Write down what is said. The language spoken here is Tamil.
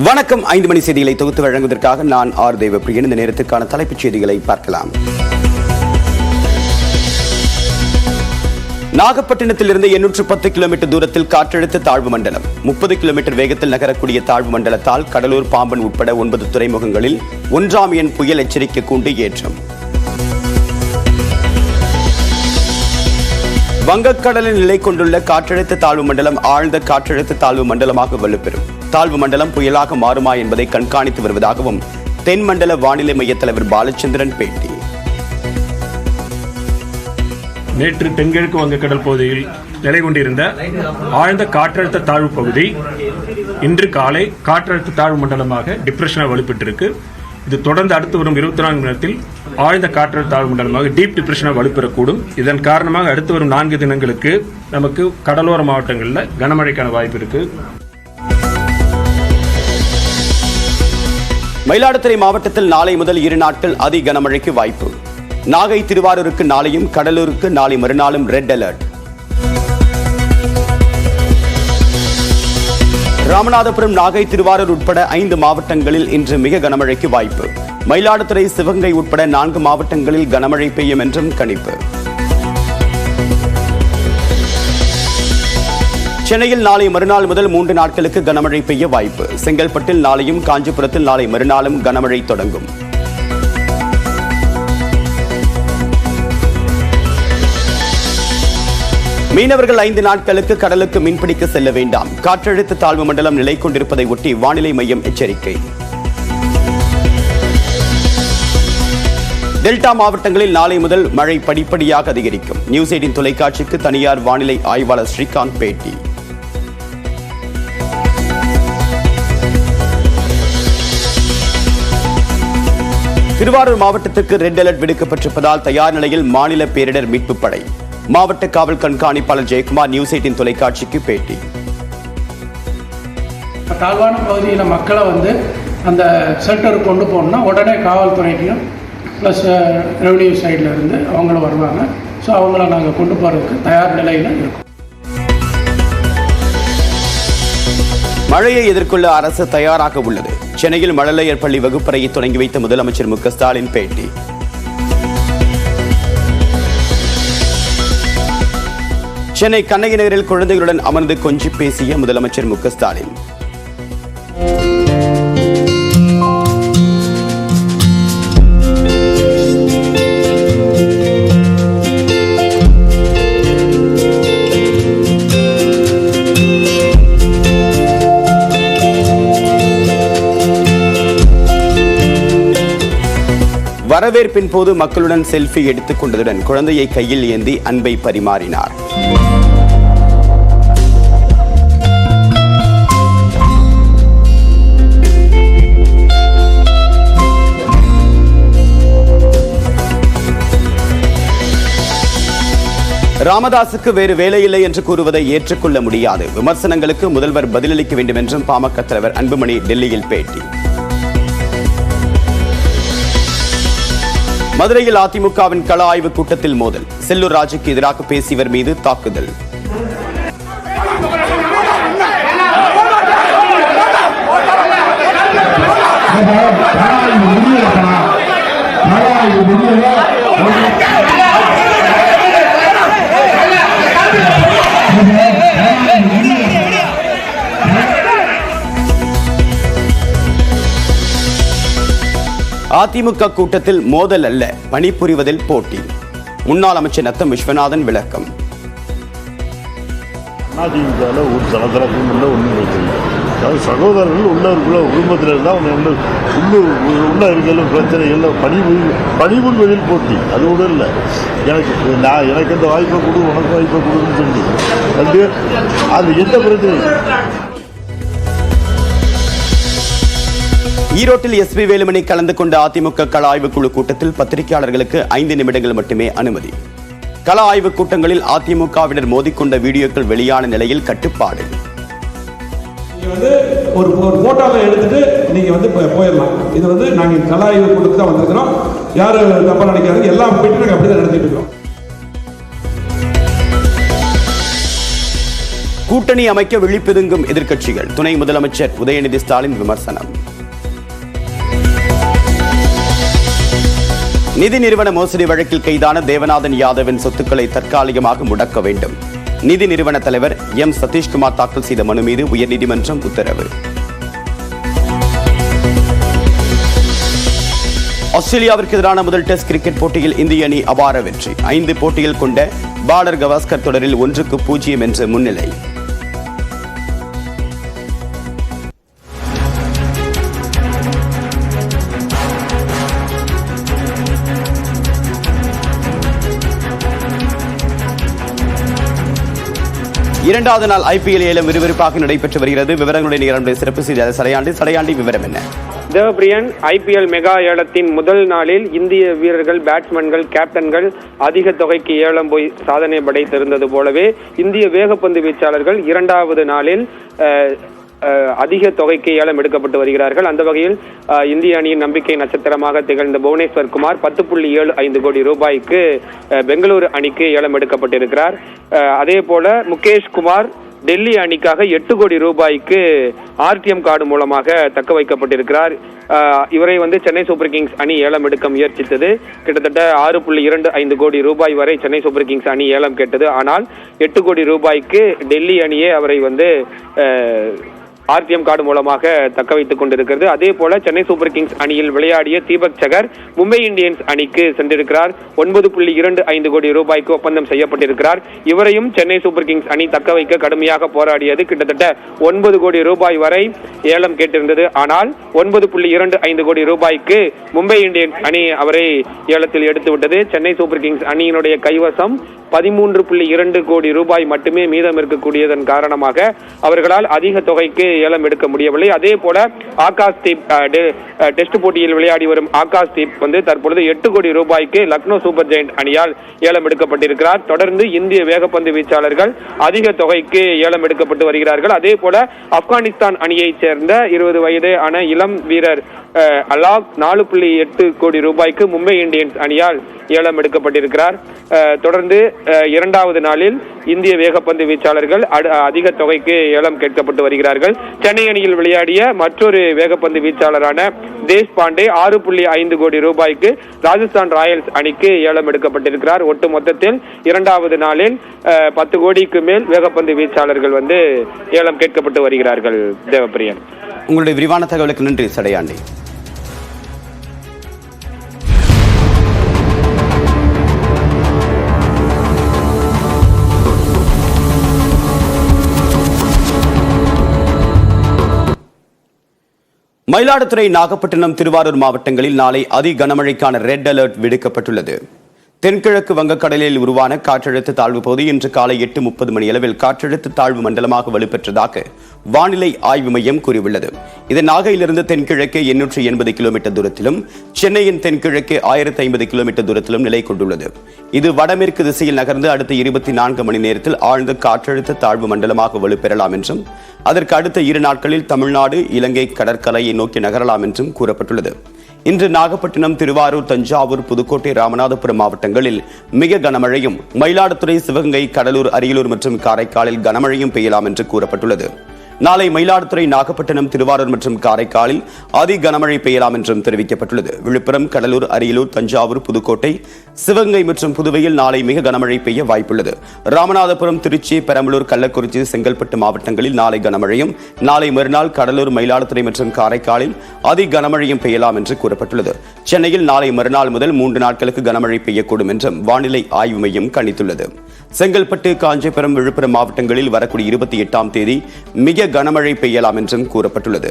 வணக்கம். 5 மணி செய்திகளை தொகுத்து வழங்குவதற்காக நான் ஆர் தேவப்பிரியன். இந்த நேரத்திற்கான தலைப்புச் செய்திகளை பார்க்கலாம். நாகப்பட்டினத்திலிருந்து 810 கிலோமீட்டர் தூரத்தில் காற்றழுத்த தாழ்வு மண்டலம். 30 கிலோமீட்டர் வேகத்தில் நகரக்கூடிய தாழ்வு மண்டலத்தால் கடலூர், பாம்பன் உட்பட 9 துறைமுகங்களில் 1ஆம் எண் புயல் எச்சரிக்கை கூண்டு ஏற்றம். வங்கக்கடலில் நிலை கொண்டுள்ள காற்றழுத்த தாழ்வு மண்டலம் ஆழ்ந்த காற்றழுத்த தாழ்வு மண்டலமாக வலுப்பெறும். தாழ்வு மண்டலம் புயலாக மாறுமா என்பதை கண்காணித்து வருவதாகவும் தென்மண்டல வானிலை மைய தலைவர் பாலச்சந்திரன் பேட்டி. நேற்று தென்கிழக்கு வங்கக்கடல் பகுதியில் நிலை கொண்டிருந்த ஆழ்ந்த காற்றழுத்த தாழ்வு பகுதி இன்று காலை காற்றழுத்த தாழ்வு மண்டலமாக டிப்ரெஷனாக வலுப்பெற்றிருக்கு. இது தொடர்ந்து அடுத்து வரும் 24 மணி நேரத்தில் ஆழ்ந்த காற்றழுத்த தாழ்வு மண்டலமாக டீப் டிப்ரெஷனாக வலுப்பெறக்கூடும். இதன் காரணமாக அடுத்து வரும் 4 தினங்களுக்கு நமக்கு கடலோர மாவட்டங்களில் கனமழைக்கான வாய்ப்பு இருக்கு. மயிலாடுதுறை மாவட்டத்தில் நாளை முதல் 2 நாட்கள் அதி கனமழைக்கு வாய்ப்பு. நாகை, திருவாரூருக்கு நாளையும், கடலூருக்கு நாளை மறுநாளும் ரெட் அலர்ட். ராமநாதபுரம், நாகை, திருவாரூர் உட்பட 5 மாவட்டங்களில் இன்று மிக கனமழைக்கு வாய்ப்பு. மயிலாடுதுறை, சிவகங்கை உட்பட 4 மாவட்டங்களில் கனமழை பெய்யும் என்றும் கணிப்பு. சென்னையில் நாளை மறுநாள் முதல் 3 நாட்களுக்கு கனமழை பெய்ய வாய்ப்பு. செங்கல்பட்டில் நாளையும், காஞ்சிபுரத்தில் நாளை மறுநாளும் கனமழை தொடங்கும். மீனவர்கள் 5 நாட்களுக்கு கடலுக்கு மீன்பிடிக்க செல்ல வேண்டாம். காற்றழுத்த தாழ்வு மண்டலம் நிலை கொண்டிருப்பதை ஒட்டி வானிலை மையம் எச்சரிக்கை. டெல்டா மாவட்டங்களில் நாளை முதல் மழை படிப்படியாக அதிகரிக்கும். நியூஸ் 18 தொலைக்காட்சிக்கு தனியார் வானிலை ஆய்வாளர் ஸ்ரீகாந்த் பேட்டி. திருவாரூர் மாவட்டத்திற்கு ரெட் அலர்ட் விடுக்கப்பட்டிருப்பதால் தயார் நிலையில் மாநில பேரிடர் மீட்பு படை. மாவட்ட காவல் கண்காணிப்பாளர் ஜெயக்குமார் நியூஸ் 18 தொலைக்காட்சிக்கு பேட்டி. தாழ்வான பகுதியில் மக்களை அந்த சென்டருக்கு கொண்டு போகணும்னா உடனே காவல்துறைக்கும் ப்ளஸ் ரெவன்யூ சைடில் இருந்து அவங்களும் வருவாங்க. ஸோ அவங்கள நாங்கள் கொண்டு போகிறதுக்கு தயார் நிலையில் இருக்கோம். மழையை எதிர்கொள்ள அரசு தயாராக உள்ளது. சென்னையில் மழலையர் பள்ளி வகுப்பறையை தொடங்கி வைத்த முதலமைச்சர் மு க ஸ்டாலின் பேட்டி. சென்னை கண்ணகி நகரில் குழந்தைகளுடன் அமர்ந்து கொஞ்சி பேசிய முதலமைச்சர் மு க ஸ்டாலின். வரவேற்பின் போது மக்களுடன் செல்ஃபி எடுத்துக் கொண்டதுடன் குழந்தையை கையில் ஏந்தி அன்பை பரிமாறினார். ராமதாசுக்கு வேறு வேலையில்லை என்று கூறுவதை ஏற்றுக்கொள்ள முடியாது. விமர்சனங்களுக்கு முதல்வர் பதிலளிக்க வேண்டும் என்றும் பாமக தலைவர் அன்புமணி டெல்லியில் பேட்டி. மதுரையில் அதிமுகவின் கள ஆய்வு கூட்டத்தில் மோதல். செல்லூர் ராஜுக்கு எதிராக பேசியவர் மீது தாக்குதல். அதிமுக கூட்டத்தில் மோதல் அல்ல, பணிபுரிவதில் போட்டி. முன்னாள் அமைச்சர் நத்தம் விஸ்வநாதன் விளக்கம். அதிமுகவில் ஒரு சலசலப்பும் இல்லை, ஒன்றும் இல்லை. அதாவது சகோதரர்கள் உள்ளவர்களோ குடும்பத்தில் இருந்தால் உள்ள இருந்தாலும் பிரச்சனை இல்லை. பணிபுரிவதில் போட்டி, அது கூட இல்லை. எனக்கு அந்த வாய்ப்பை கொடு, உனக்கு வாய்ப்பை கொடுன்னு சொல்லி அது எந்த பிரச்சனை. ஈரோட்டில் எஸ்பி வேலுமணி கலந்து கொண்ட அதிமுக கள ஆய்வுக் குழு கூட்டத்தில் பத்திரிகையாளர்களுக்கு 5 நிமிடங்கள் மட்டுமே அனுமதி. கள ஆய்வுக் கூட்டங்களில் அதிமுகவினர் மோதிக்கொண்ட வீடியோக்கள் வெளியான நிலையில் கட்டுப்பாடு. ஒரு போட்டோவை எடுத்துட்டு நீங்க போயிடலாம். இது நாங்க கள ஆய்வு கூட்டத்துக்கு தான் வந்திருக்கிறோம். யாரும் தப்பா நினைக்காது. எல்லா மீட்டிங் அப்படிதான் நடத்திட்டு இருக்கோம். கூட்டணி அமைக்க விழிப்பிதுங்கும் எதிர்க்கட்சிகள். துணை முதலமைச்சர் உதயநிதி ஸ்டாலின் விமர்சனம். நிதி நிறுவன மோசடி வழக்கில் கைதான தேவநாதன் யாதவின் சொத்துக்களை தற்காலிகமாக முடக்க வேண்டும். நிதி நிறுவன தலைவர் எம் சதீஷ்குமார் தாக்கல் செய்த மனு மீது உயர்நீதிமன்றம் உத்தரவு. ஆஸ்திரேலியாவிற்கு எதிரான முதல் டெஸ்ட் கிரிக்கெட் போட்டியில் இந்திய அணி அபார வெற்றி. 5 போட்டிகள் கொண்ட பார்டர் கவாஸ்கர் தொடரில் 1-0 என்ற முன்னிலை. இரண்டாவது நாள் IPL ஏலம் விறுவிறுப்பாக நடைபெற்று வருகிறது. விவரங்களுடைய சிறப்பு செய்தியாளர் சடையாண்டி விவரம் என்ன? தேவபிரியன், IPL மெகா ஏலத்தின் முதல் நாளில் இந்திய வீரர்கள், பேட்ஸ்மேன்கள், கேப்டன்கள் அதிக தொகைக்கு ஏலம் போய் சாதனை படைத்திருந்தது போலவே இந்திய வேகப்பந்து வீச்சாளர்கள் இரண்டாவது நாளில் அதிக தொகைக்கு ஏலம் எடுக்கப்பட்டு வருகிறார்கள். அந்த வகையில் இந்திய அணியின் நம்பிக்கை நட்சத்திரமாக திகழ்ந்த புவனேஸ்வர் குமார் 10.75 கோடி ரூபாய்க்கு பெங்களூரு அணிக்கு ஏலம் எடுக்கப்பட்டிருக்கிறார். அதே போல முகேஷ் குமார் டெல்லி அணிக்காக 8 கோடி ரூபாய்க்கு RTM கார்டு மூலமாக தக்க வைக்கப்பட்டிருக்கிறார். இவரை சென்னை சூப்பர் கிங்ஸ் அணி ஏலம் எடுக்க முயற்சித்தது. கிட்டத்தட்ட 6.25 கோடி ரூபாய் வரை சென்னை சூப்பர் கிங்ஸ் அணி ஏலம் கேட்டது. ஆனால் 8 கோடி ரூபாய்க்கு டெல்லி அணியே அவரை RTM கார்டு மூலமாக தக்க வைத்துக் கொண்டிருக்கிறது. அதே போல சென்னை சூப்பர் கிங்ஸ் அணியில் விளையாடிய தீபக் சகர் மும்பை இந்தியன்ஸ் அணிக்கு சென்றிருக்கிறார். 9.25 கோடி ரூபாய்க்கு ஒப்பந்தம் செய்யப்பட்டிருக்கிறார். இவரையும் சென்னை சூப்பர் கிங்ஸ் அணி தக்க வைக்க கடுமையாக போராடியது. கிட்டத்தட்ட 9 கோடி ரூபாய் வரை ஏலம் கேட்டிருந்தது. ஆனால் 9.25 கோடி ரூபாய்க்கு மும்பை இந்தியன்ஸ் அணி அவரை ஏலத்தில் எடுத்துவிட்டது. சென்னை சூப்பர் கிங்ஸ் அணியினுடைய கைவசம் 13.2 கோடி ரூபாய் மட்டுமே மீதம் இருக்கக்கூடியதன் காரணமாக அவர்களால் அதிக தொகைக்கு ஏலம் எடுக்க முடியவில்லை. அதே போல ஆகாஷ் தீப் டெஸ்ட் போட்டியில் விளையாடி வரும் ஆகாஷ் தீப் தற்பொழுது 8 கோடி ரூபாய்க்கு லக்னோ சூப்பர் ஜெயண்ட் அணியால் ஏலம் எடுக்கப்பட்டிருக்கிறார். தொடர்ந்து இந்திய வேகப்பந்து வீச்சாளர்கள் அதிக தொகைக்கு ஏலம் எடுக்கப்பட்டு வருகிறார்கள். அதே போல ஆப்கானிஸ்தான் அணியைச் சேர்ந்த 20 வயது ஆன இளம் வீரர் அலாக் 4.8 கோடி ரூபாய்க்கு மும்பை இந்தியன்ஸ் அணியால் ஏலம் எடுக்கப்பட்டிருக்கிறார். தொடர்ந்து இரண்டாவது நாளில் இந்திய வேகப்பந்து வீச்சாளர்கள் அதிக தொகைக்கு ஏலம் கேட்கப்பட்டு வருகிறார்கள். சென்னை அணியில் விளையாடிய மற்றொரு வேகப்பந்து வீச்சாளரான தேஷ்பாண்டே 6.5 கோடி ரூபாய்க்கு ராஜஸ்தான் ராயல்ஸ் அணிக்கு ஏலம் எடுக்கப்பட்டிருக்கிறார். ஒட்டு மொத்தத்தில் இரண்டாவது நாளில் 10 கோடிக்கு மேல் வேகப்பந்து வீச்சாளர்கள் ஏலம் கேட்கப்பட்டு வருகிறார்கள். தேவப்பிரியன், உங்களுடைய விரிவான தகவலுக்கு நன்றி சடையாண்டி. மயிலாடுதுறை, நாகப்பட்டினம், திருவாரூர் மாவட்டங்களில் நாளை அதி கனமழைக்கான ரெட் அலர்ட் விடுக்கப்பட்டுள்ளது. தென்கிழக்கு வங்கக்கடலில் உருவான காற்றழுத்த தாழ்வு பகுதி இன்று காலை 8:30 மணியளவில் காற்றழுத்த தாழ்வு மண்டலமாக வலுப்பெற்றதாக வானிலை ஆய்வு மையம் கூறியுள்ளது. இது நாகையிலிருந்து தென்கிழக்கே 880 கிலோமீட்டர் தூரத்திலும், சென்னையின் தென்கிழக்கே 1050 கிலோமீட்டர் தூரத்திலும் நிலை கொண்டுள்ளது. இது வடமேற்கு திசையில் நகர்ந்து அடுத்த 24 மணி நேரத்தில் ஆழ்ந்த காற்றழுத்த தாழ்வு மண்டலமாக வலுப்பெறலாம் என்றும், அதற்கு அடுத்த 2 நாட்களில் தமிழ்நாடு, இலங்கை கடற்கரையை நோக்கி நகரலாம் என்றும் கூறப்பட்டுள்ளது. இன்று நாகப்பட்டினம், திருவாரூர், தஞ்சாவூர், புதுக்கோட்டை, ராமநாதபுரம் மாவட்டங்களில் மிக கனமழையும், மயிலாடுதுறை, சிவகங்கை, கடலூர், அரியலூர் மற்றும் காரைக்காலில் கனமழையும் பெய்யலாம் என்று கூறப்பட்டுள்ளது. நாளை மயிலாடுதுறை, நாகப்பட்டினம், திருவாரூர் மற்றும் காரைக்காலில் அதி கனமழை பெய்யலாம் என்றும் தெரிவிக்கப்பட்டுள்ளது. விழுப்புரம், கடலூர், அரியலூர், தஞ்சாவூர், புதுக்கோட்டை, சிவகங்கை மற்றும் புதுவையில் நாளை மிக கனமழை பெய்ய வாய்ப்புள்ளது. ராமநாதபுரம், திருச்சி, பெரம்பலூர், கள்ளக்குறிச்சி, செங்கல்பட்டு மாவட்டங்களில் நாளை கனமழையும், நாளை மறுநாள் கடலூர், மயிலாடுதுறை மற்றும் காரைக்காலில் அதி கனமழையும் பெய்யலாம் என்று கூறப்பட்டுள்ளது. சென்னையில் நாளை மறுநாள் முதல் 3 நாட்களுக்கு கனமழை பெய்யக்கூடும் என்றும் வானிலை ஆய்வு மையம் கணித்துள்ளது. செங்கல்பட்டு, காஞ்சிபுரம், விழுப்புரம் மாவட்டங்களில் வரக்கூடிய 28ஆம் தேதி மிக கனமழை பெய்யலாம் என்றும் கூறப்பட்டுள்ளது.